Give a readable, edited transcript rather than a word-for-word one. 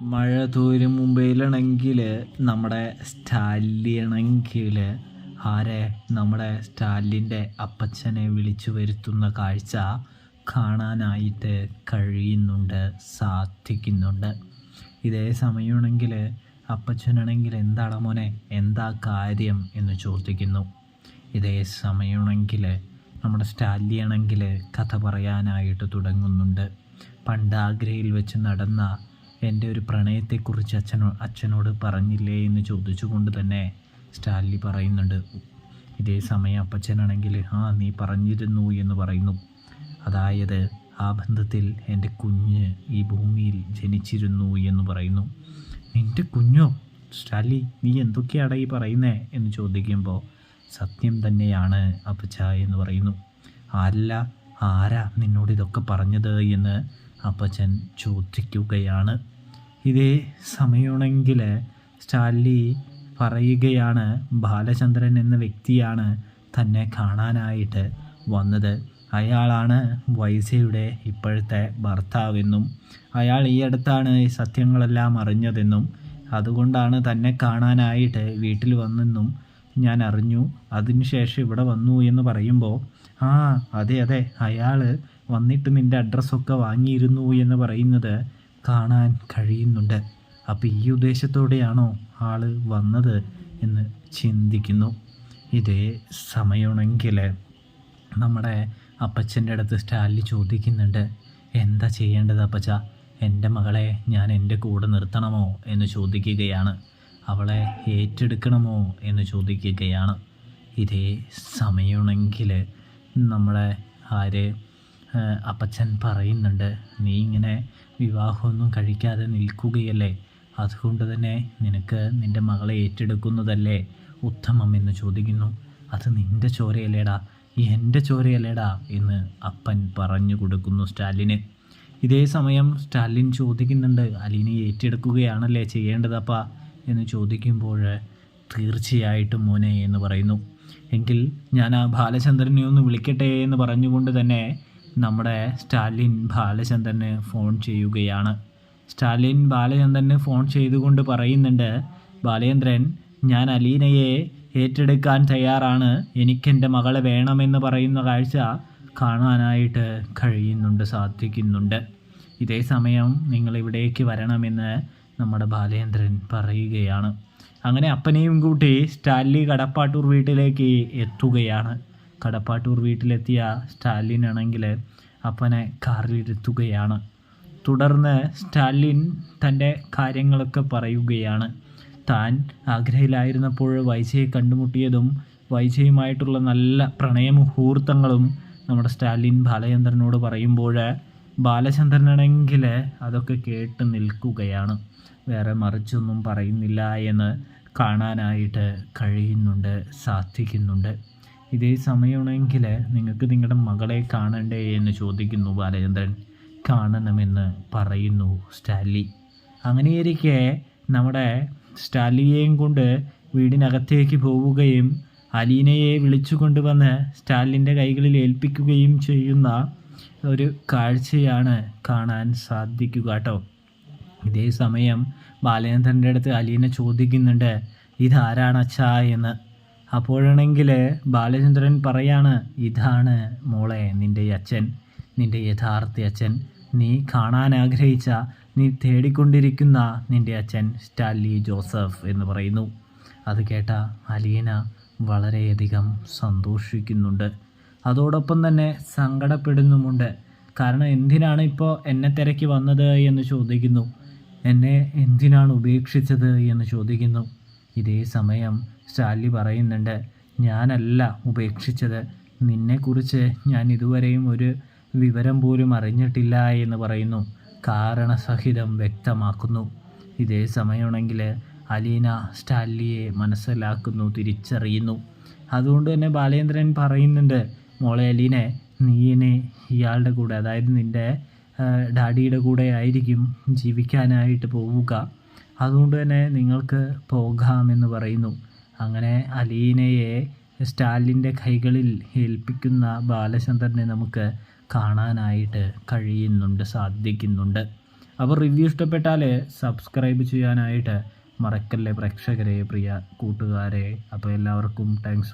മഴ തോരും മുമ്പേലാണെങ്കിൽ നമ്മുടെ സ്റ്റാലിയാണെങ്കിൽ ആരെ നമ്മുടെ സ്റ്റാലിൻ്റെ അപ്പച്ചനെ വിളിച്ചു വരുത്തുന്ന കാഴ്ച കാണാനായിട്ട് കഴിയുന്നുണ്ട്, സാധിക്കുന്നുണ്ട്. ഇതേ സമയമാണെങ്കിൽ അപ്പച്ചനാണെങ്കിൽ എന്താണ് മോനെ, എന്താ കാര്യം എന്ന് ചോദിക്കുന്നു. ഇതേ സമയമാണെങ്കിൽ നമ്മുടെ സ്റ്റാലിയാണെങ്കിൽ കഥ പറയാനായിട്ട് തുടങ്ങുന്നുണ്ട്. പണ്ട് ആഗ്രയിൽ വെച്ച് നടന്ന എൻ്റെ ഒരു പ്രണയത്തെക്കുറിച്ച് അച്ഛനോട് പറഞ്ഞില്ലേ എന്ന് ചോദിച്ചുകൊണ്ട് തന്നെ സ്റ്റാൻലി പറയുന്നുണ്ട്. ഇതേ സമയം അപ്പച്ചനാണെങ്കിൽ നീ പറഞ്ഞിരുന്നു എന്ന് പറയുന്നു. അതായത് ആ ബന്ധത്തിൽ എൻ്റെ കുഞ്ഞ് ഈ ഭൂമിയിൽ ജനിച്ചിരുന്നു എന്ന് പറയുന്നു. നിൻ്റെ കുഞ്ഞോ സ്റ്റാൻലി, നീ എന്തൊക്കെയാണ് ഈ പറയുന്നേ എന്ന് ചോദിക്കുമ്പോൾ സത്യം തന്നെയാണ് അപ്പച്ച എന്ന് പറയുന്നു. അല്ല, ആരാ നിന്നോട് ഇതൊക്കെ പറഞ്ഞത് എന്ന് അപ്പച്ചൻ ചോദിക്കുകയാണ്. ഇതേ സമയമാണെങ്കിൽ സ്റ്റാൻലി പറയുകയാണ്, ബാലചന്ദ്രൻ എന്ന വ്യക്തിയാണ് തന്നെ കാണാനായിട്ട് വന്നത്. അയാളാണ് വൈസയുടെ ഇപ്പോഴത്തെ ഭർത്താവെന്നും അയാൾ ഈ അടുത്താണ് ഈ സത്യങ്ങളെല്ലാം അറിഞ്ഞതെന്നും അതുകൊണ്ടാണ് തന്നെ കാണാനായിട്ട് വീട്ടിൽ വന്നെന്നും ഞാൻ അറിഞ്ഞു. അതിനുശേഷം ഇവിടെ വന്നു എന്ന് പറയുമ്പോൾ അതെ അതെ, അയാൾ വന്നിട്ട് നിൻ്റെ അഡ്രസ്സൊക്കെ വാങ്ങിയിരുന്നു എന്ന് പറയുന്നത് കാണാൻ കഴിയുന്നുണ്ട്. അപ്പോൾ ഈ ഉദ്ദേശത്തോടെയാണോ ആൾ വന്നത് എന്ന് ചിന്തിക്കുന്നു. ഇതേ സമയമാണെങ്കിൽ നമ്മുടെ അപ്പച്ചൻ്റെ അടുത്ത് സ്റ്റാൻലി ചോദിക്കുന്നുണ്ട്, എന്താ ചെയ്യേണ്ടത് അപ്പച്ച, എൻ്റെ മകളെ ഞാൻ എൻ്റെ കൂടെ നിർത്തണമോ എന്ന് ചോദിക്കുകയാണ്. അവളെ ഏറ്റെടുക്കണമോ എന്ന് ചോദിക്കുകയാണ്. ഇതേ സമയമാണെങ്കിൽ നമ്മളെ അപ്പച്ചൻ പറയുന്നുണ്ട്, നീ ഇങ്ങനെ വിവാഹമൊന്നും കഴിക്കാതെ നിൽക്കുകയല്ലേ, അതുകൊണ്ട് തന്നെ നിനക്ക് നിൻ്റെ മകളെ ഏറ്റെടുക്കുന്നതല്ലേ ഉത്തമം എന്ന് ചോദിക്കുന്നു. അത് നിൻ്റെ ചോരയല്ലേടാ, എൻ്റെ ചോരയല്ലേടാ എന്ന് അപ്പൻ പറഞ്ഞു കൊടുക്കുന്നു സ്റ്റാലിന്. ഇതേ സമയം സ്റ്റാലിൻ ചോദിക്കുന്നുണ്ട്, അലീനെ ഏറ്റെടുക്കുകയാണല്ലേ ചെയ്യേണ്ടതപ്പാ എന്ന് ചോദിക്കുമ്പോൾ തീർച്ചയായിട്ടും മോനെ എന്ന് പറയുന്നു. എങ്കിൽ ഞാൻ ആ ബാലചന്ദ്രനെ ഒന്ന് വിളിക്കട്ടെ എന്ന് പറഞ്ഞുകൊണ്ട് തന്നെ നമ്മുടെ സ്റ്റാലിൻ ബാലചന്ദ്രന് ഫോൺ ചെയ്യുകയാണ്. സ്റ്റാലിൻ ബാലചന്ദ്രന് ഫോൺ ചെയ്തുകൊണ്ട് പറയുന്നുണ്ട്, ബാലചന്ദ്രൻ, ഞാൻ അലീനയെ ഏറ്റെടുക്കാൻ തയ്യാറാണ്, എനിക്കെൻ്റെ മകളെ വേണമെന്ന് പറയുന്ന കാഴ്ച കാണാനായിട്ട് കഴിയുന്നുണ്ട്, സാധിക്കുന്നുണ്ട്. ഇതേ സമയം നിങ്ങളിവിടേക്ക് വരണമെന്ന് നമ്മുടെ ബാലചന്ദ്രൻ പറയുകയാണ്. അങ്ങനെ അപ്പനെയും കൂട്ടി സ്റ്റാൻലി കടപ്പാട്ടൂർ വീട്ടിലേക്ക് എത്തുകയാണ്. കടപ്പാട്ടൂർ വീട്ടിലെത്തിയ സ്റ്റാലിനാണെങ്കിൽ അപ്പനെ കാറിലിരുത്തുകയാണ്. തുടർന്ന് സ്റ്റാലിൻ തൻ്റെ കാര്യങ്ങളൊക്കെ പറയുകയാണ്. താൻ ആഗ്രയിലായിരുന്നപ്പോൾ വൈജയെ കണ്ടുമുട്ടിയതും വൈജയുമായിട്ടുള്ള നല്ല പ്രണയമുഹൂർത്തങ്ങളും നമ്മുടെ സ്റ്റാലിൻ ബാലചന്ദ്രനോട് പറയുമ്പോൾ ബാലചന്ദ്രനാണെങ്കിൽ അതൊക്കെ കേട്ട് നിൽക്കുകയാണ്. വേറെ മറിച്ചൊന്നും പറയുന്നില്ല എന്ന് കാണാനായിട്ട് കഴിയുന്നുണ്ട്, സാധിക്കുന്നുണ്ട്. ഇതേ സമയമാണെങ്കിൽ നിങ്ങൾക്ക് നിങ്ങളുടെ മകളെ കാണണ്ടേ എന്ന് ചോദിക്കുന്നു ബാലചന്ദ്രൻ. കാണണമെന്ന് പറയുന്നു സ്റ്റാൻലി. അങ്ങനെയിരിക്കെ നമ്മുടെ സ്റ്റാൻലിയെയും കൊണ്ട് വീടിനകത്തേക്ക് പോവുകയും അലീനയെ വിളിച്ചു കൊണ്ടുവന്ന് സ്റ്റാലിൻ്റെ കൈകളിൽ ഏൽപ്പിക്കുകയും ചെയ്യുന്ന ഒരു കാഴ്ചയാണ് കാണാൻ സാധിക്കുക കേട്ടോ. ഇതേ സമയം ബാലചന്ദ്രൻ്റെ അടുത്ത് അലീന ചോദിക്കുന്നുണ്ട്, ഇതാരാണ് അച്ഛാ എന്ന്. അപ്പോഴാണെങ്കിൽ ബാലചന്ദ്രൻ പറയാണ്, ഇതാണ് മോളെ നിൻ്റെ അച്ഛൻ, നിൻ്റെ യഥാർത്ഥ അച്ഛൻ, നീ കാണാൻ ആഗ്രഹിച്ച, നീ തേടിക്കൊണ്ടിരിക്കുന്ന നിൻ്റെ അച്ഛൻ സ്റ്റാൻലി ജോസഫ് എന്ന് പറയുന്നു. അത് കേട്ട അലീന വളരെയധികം സന്തോഷിക്കുന്നുണ്ട്, അതോടൊപ്പം തന്നെ സങ്കടപ്പെടുന്നുമുണ്ട്. കാരണം എന്തിനാണ് ഇപ്പോൾ എന്നെ തിരക്കി വന്നത് എന്ന് ചോദിക്കുന്നു, എന്നെ എന്തിനാണ് ഉപേക്ഷിച്ചത് എന്ന് ചോദിക്കുന്നു. ഇതേ സമയം സ്റ്റാൻലി പറയുന്നുണ്ട്, ഞാനല്ല ഉപേക്ഷിച്ചത്, നിന്നെക്കുറിച്ച് ഞാൻ ഇതുവരെയും ഒരു വിവരം പോലും അറിഞ്ഞിട്ടില്ല എന്ന് പറയുന്നു, കാരണസഹിതം വ്യക്തമാക്കുന്നു. ഇതേ സമയമാണെങ്കിൽ അലീന സ്റ്റാൻലിയെ മനസ്സിലാക്കുന്നു, തിരിച്ചറിയുന്നു. അതുകൊണ്ട് തന്നെ ബാലേന്ദ്രൻ പറയുന്നുണ്ട്, മോളെ അലീനെ, നീ ഇയാളുടെ കൂടെ, അതായത് നിൻ്റെ ഡാഡിയുടെ കൂടെ ആയിരിക്കും ജീവിക്കാനായിട്ട് പോവുക, അതുകൊണ്ട് തന്നെ നിങ്ങൾക്ക് പോകാമെന്ന് പറയുന്നു. അങ്ങനെ അലീനയെ സ്റ്റാലിൻ്റെ കൈകളിൽ ഏൽപ്പിക്കുന്ന ബാലചന്ദ്രനെ നമുക്ക് കാണാനായിട്ട് കഴിയുന്നുണ്ട്, സാധിക്കുന്നുണ്ട്. അപ്പോൾ റിവ്യൂ ഇഷ്ടപ്പെട്ടാൽ സബ്സ്ക്രൈബ് ചെയ്യാനായിട്ട് മറക്കല്ലേ പ്രേക്ഷകരെ, പ്രിയ കൂട്ടുകാരെ. അപ്പോൾ എല്ലാവർക്കും താങ്ക്സ്.